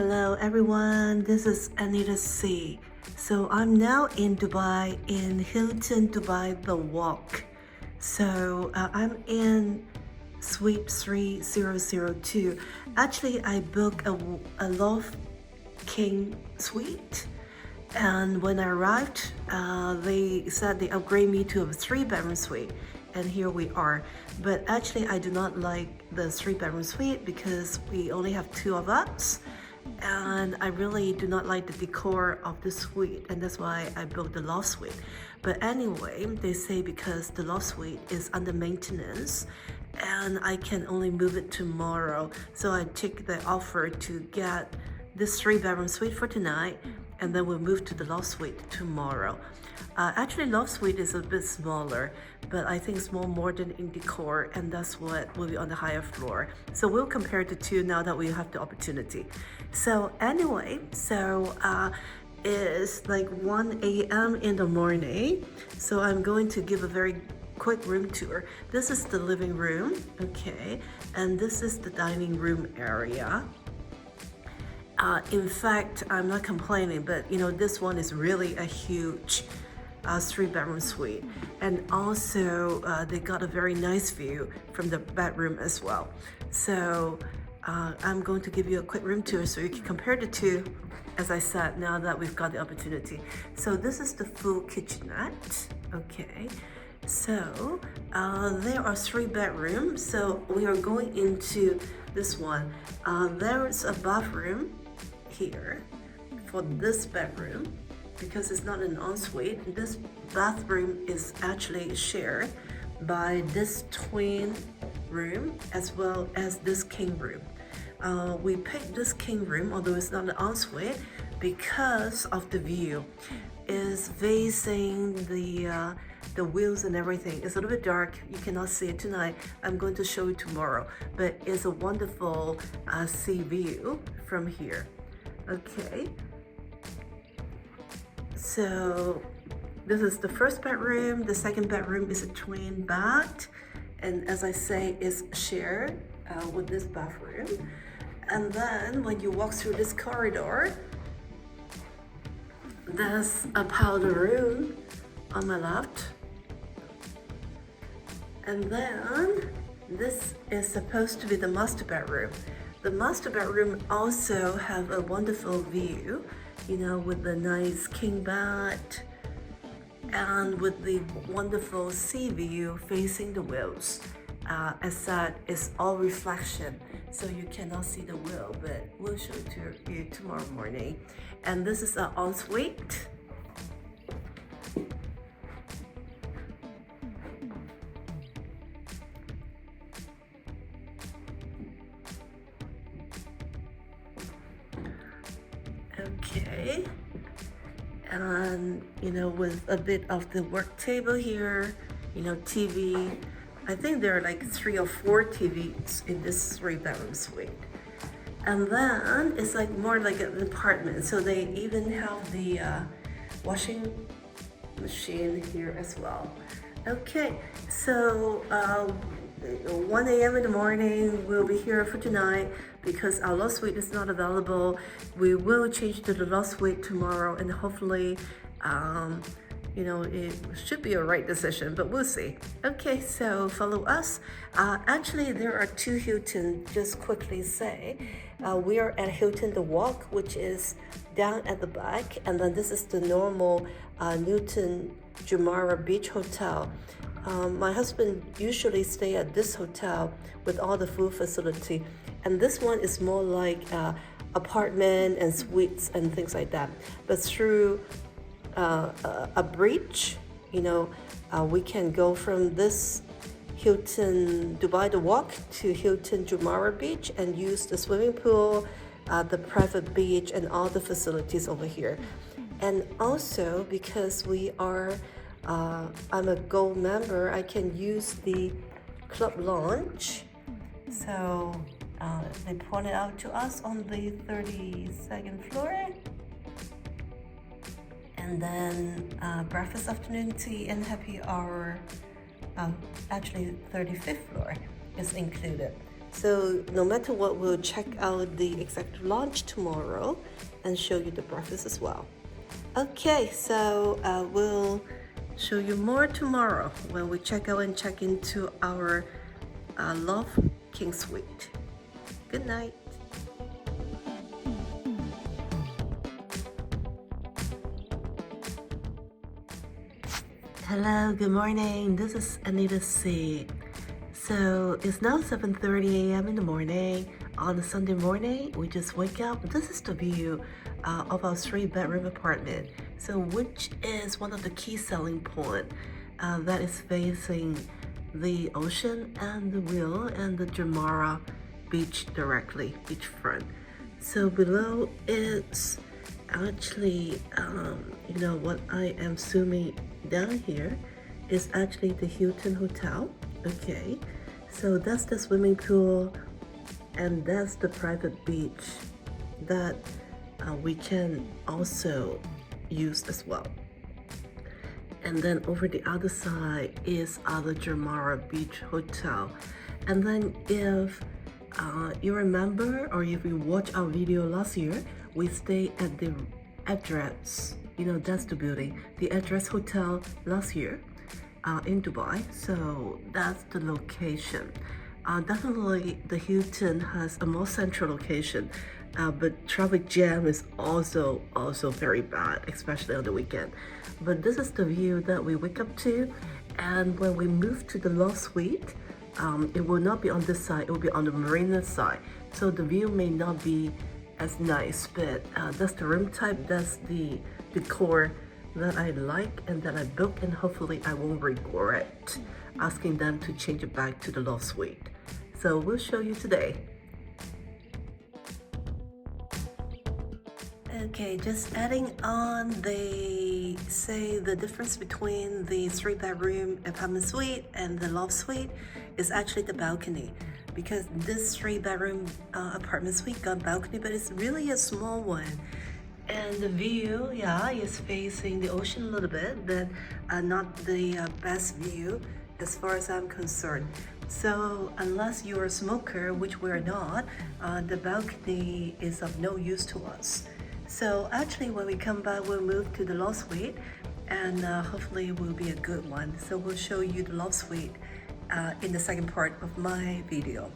Hello everyone, this is Anita C. So I'm now in Dubai, in Hilton Dubai The Walk. So I'm in Suite 3002. Actually, I booked a Loft King Suite. And when I arrived, they said they upgrade me to a 3-bedroom suite. And here we are. But actually, I do not like the 3-bedroom suite because we only have 2 of us. And I really do not like the decor of the suite, and that's why I booked the Loft Suite. But anyway, they say because the Loft Suite is under maintenance and I can only move it tomorrow. So I take the offer to get this 3-bedroom suite for tonight, and then we'll move to the Loft Suite tomorrow. Actually, Loft Suite is a bit smaller, but I think it's more modern in decor, and that's what will be on the higher floor. So we'll compare the two now that we have the opportunity. So anyway, it's like 1 a.m. in the morning. So I'm going to give a very quick room tour. This is the living room, okay, and this is the dining room area. In fact, I'm not complaining, but this one is really a huge 3-bedroom suite, and also they got a very nice view from the bedroom as well. So I'm going to give you a quick room tour so you can compare the two, as I said, now that we've got the opportunity. So this is the full kitchenette, okay. So there are 3 bedrooms, so we are going into this one. There is a bathroom here for this bedroom, because it's not an ensuite. This bathroom is actually shared by this twin room as well as this king room. We picked this king room, although it's not an ensuite, because of the view. It's facing the wheels and everything. It's a little bit dark, you cannot see it tonight. I'm going to show you tomorrow, but it's a wonderful sea view from here. Okay. So this is the first bedroom. The second bedroom is a twin bath, and as I say, is shared with this bathroom. And then when you walk through this corridor, there's a powder room on my left. And then this is supposed to be the master bedroom. The master bedroom also have a wonderful view, with the nice king bed and with the wonderful sea view facing the wheels. As said, it's all reflection, so you cannot see the wheel, but we'll show it to you tomorrow morning. And this is an ensuite. Okay, and with a bit of the work table here, TV. I think there are like 3 or 4 TVs in this 3-bedroom suite. And then it's like more like an apartment, so they even have the washing machine here as well. Okay, so 1 a.m. in the morning, we'll be here for tonight because our Loft Suite is not available. We will change to the Loft Suite tomorrow, and hopefully, it should be a right decision, but we'll see. Okay, so follow us. Actually, there are 2 Hilton, just quickly say. We are at Hilton The Walk, which is down at the back, and then this is the normal Newton Jumeirah Beach Hotel. My husband usually stay at this hotel with all the food facility, and this one is more like apartment and suites and things like that. But through a bridge, we can go from this Hilton Dubai The Walk to Hilton Jumeirah Beach and use the swimming pool, the private beach, and all the facilities over here. And also because I'm a gold member, I can use the club lounge. So they pointed out to us on the 32nd floor. And then breakfast, afternoon tea, and happy hour, actually 35th floor is included. So no matter what, we'll check out the executive lounge tomorrow and show you the breakfast as well. Okay, so we'll show you more tomorrow when we check out and check into our Loft King Suite. Good night. Hello, good morning. This is Anita C. So it's now 7:30 a.m. in the morning. On a Sunday morning, we just wake up. This is the view of our 3-bedroom apartment. So which is one of the key selling point that is facing the ocean and the wheel and the Jumeirah beach directly, beachfront. So below is actually, what I am zooming down here is actually the Hilton Hotel. Okay, so that's the swimming pool and that's the private beach that we can also use as well. And then over the other side is the Jumeirah Beach Hotel. And then if you remember, or if you watched our video last year, we stayed at the address, that's the building, the address hotel last year in Dubai. So that's the location. Definitely the Hilton has a more central location, but traffic jam is also very bad, especially on the weekend. But this is the view that we wake up to, and when we move to the Loft Suite, it will not be on this side, it will be on the marina side. So the view may not be as nice, but that's the room type, that's the decor that I like and that I booked, and hopefully I won't regret asking them to change it back to the Loft Suite. So we'll show you today. Okay, just adding on the difference between the 3-bedroom apartment suite and the Loft Suite is actually the balcony, because this 3-bedroom apartment suite got balcony, but it's really a small one. And the view, is facing the ocean a little bit, but not the best view as far as I'm concerned. So unless you're a smoker, which we're not, the balcony is of no use to us. So actually when we come back, we'll move to the Loft Suite, and hopefully it will be a good one. So we'll show you the Loft Suite in the second part of my video.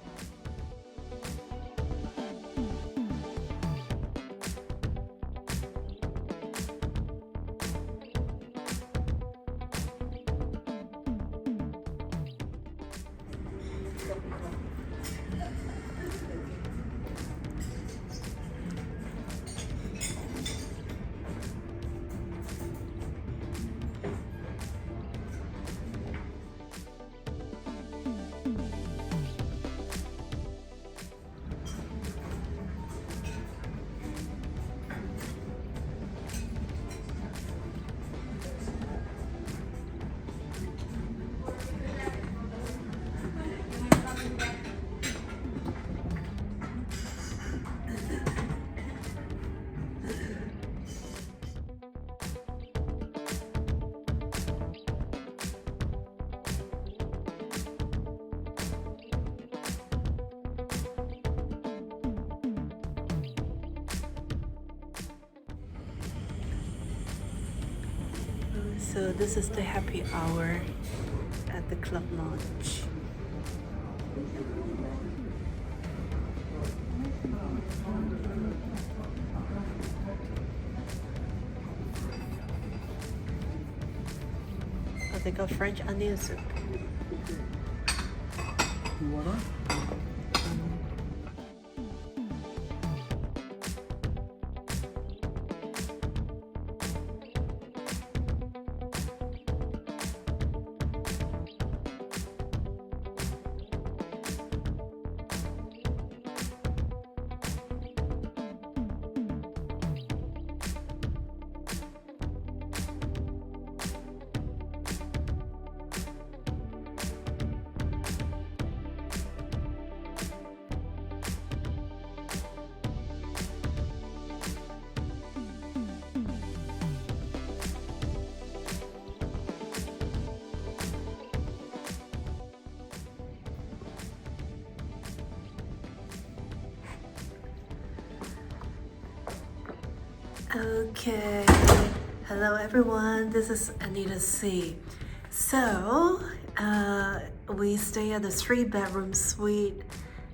So this is the happy hour at the club lounge. Oh, they got French onion soup. Water? Okay, hello everyone, this is Anita C. So, we stayed at the 3-bedroom suite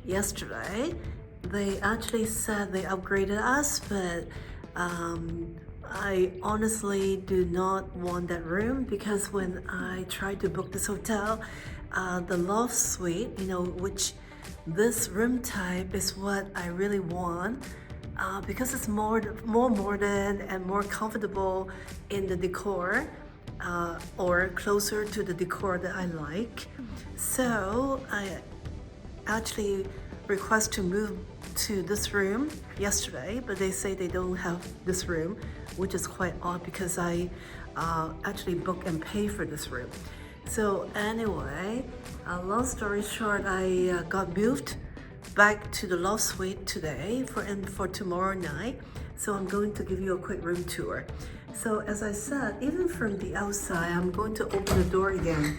yesterday. They actually said they upgraded us, but I honestly do not want that room because when I tried to book this hotel, the loft suite, which this room type is what I really want. Because it's more modern and more comfortable in the decor, or closer to the decor that I like. So I actually request to move to this room yesterday, but they say they don't have this room, which is quite odd because I actually booked and pay for this room. So anyway, long story short, I got moved back to the loft suite today for tomorrow night. So I'm going to give you a quick room tour. So as I said, even from the outside, I'm going to open the door again.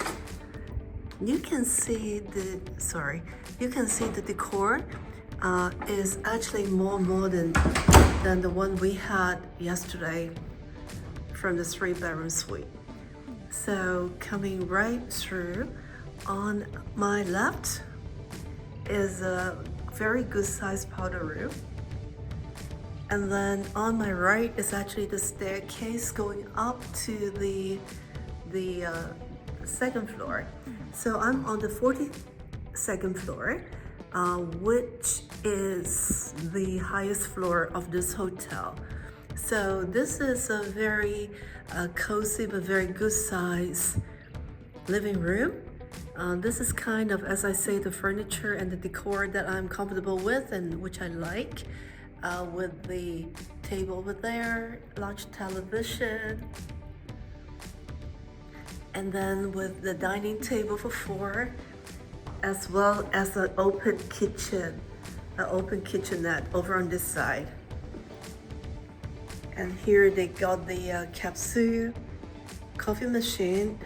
You can see the decor is actually more modern than the one we had yesterday from the 3-bedroom suite. So coming right through, on my left is a very good sized powder room, and then on my right is actually the staircase going up to the second floor. So I'm on the 42nd floor, which is the highest floor of this hotel. So this is a very cozy but very good size living room. This is kind of, as I say, the furniture and the decor that I'm comfortable with and which I like, with the table over there, large television, and then with the dining table for 4, as well as an open kitchenette over on this side. And here they got the capsule coffee machine,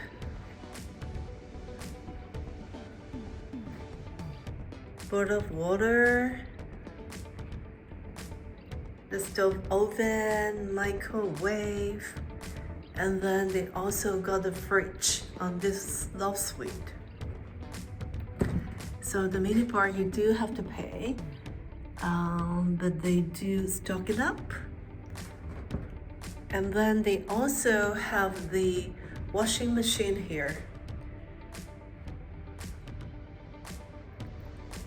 bottle of water, the stove oven, microwave, and then they also got the fridge on this loft suite. So the mini bar you do have to pay, but they do stock it up. And then they also have the washing machine here.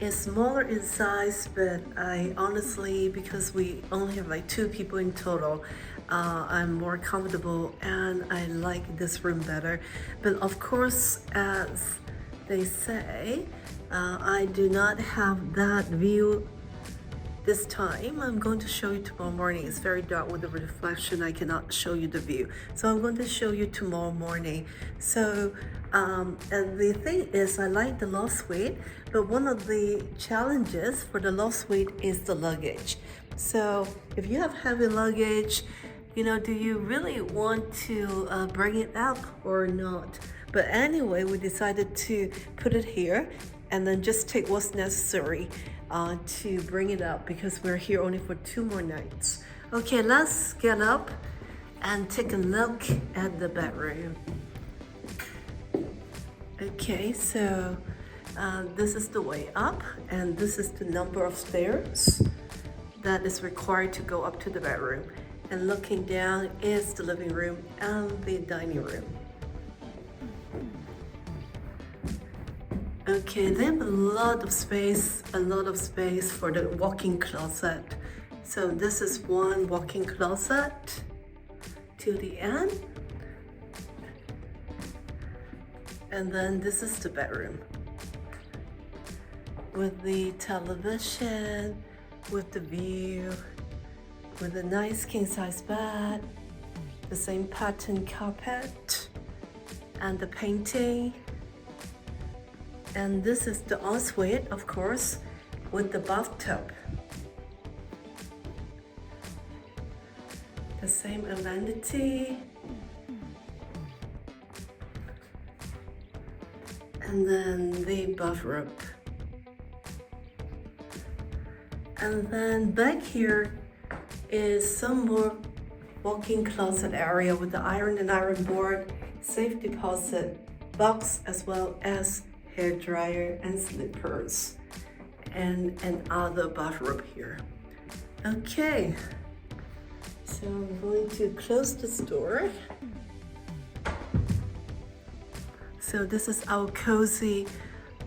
It's smaller in size, but I honestly, because we only have like 2 people in total, I'm more comfortable and I like this room better. But of course, as they say, I do not have that view this time. I'm going to show you tomorrow morning. It's very dark with the reflection. I cannot show you the view. So I'm going to show you tomorrow morning. So, and the thing is, I like the loft suite, but one of the challenges for the loft suite is the luggage. So if you have heavy luggage, do you really want to bring it up or not? But anyway, we decided to put it here and then just take what's necessary to bring it up because we're here only for 2 more nights. Okay, let's get up and take a look at the bedroom. Okay, so this is the way up, and this is the number of stairs that is required to go up to the bedroom. And looking down is the living room and the dining room. Okay, they have a lot of space for the walk-in closet. So this is one walk-in closet to the end. And then this is the bedroom with the television, with the view, with a nice king-size bed, the same pattern carpet, and the painting. And this is the ensuite, of course, with the bathtub. The same amenity. And then the bathroom. And then back here is some more walk-in closet area with the iron board, safe deposit box, as well as hair dryer and slippers, and another bathroom here. Okay, so I'm going to close this door. So this is our cozy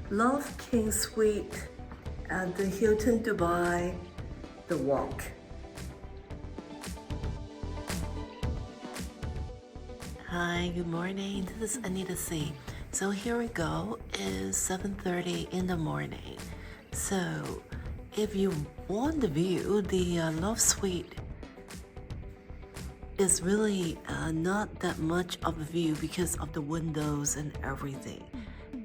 Loft King Suite at the Hilton Dubai, The Walk. Hi, good morning. This is Anita C. So here we go. It's 7:30 in the morning. So if you want the view, the Loft Suite is really not that much of a view because of the windows and everything.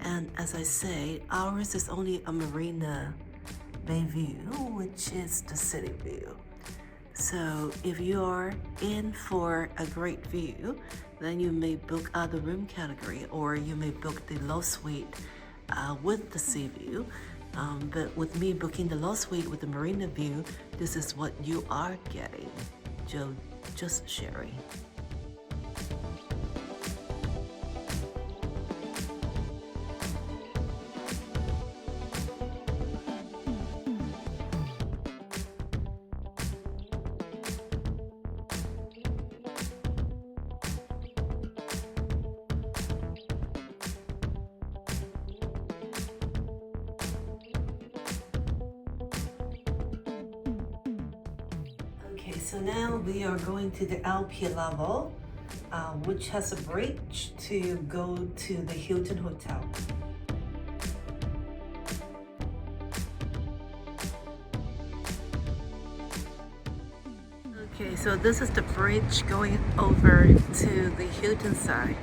And as I say, ours is only a Marina Bay view, which is the city view. So if you are in for a great view, then you may book other room category, or you may book the Loft Suite with the sea view. But with me booking the Loft Suite with the Marina view, this is what you are getting. Just sharing. Okay, so now we are going to the LP level, which has a bridge to go to the Hilton Hotel. Okay, so this is the bridge going over to the Hilton side.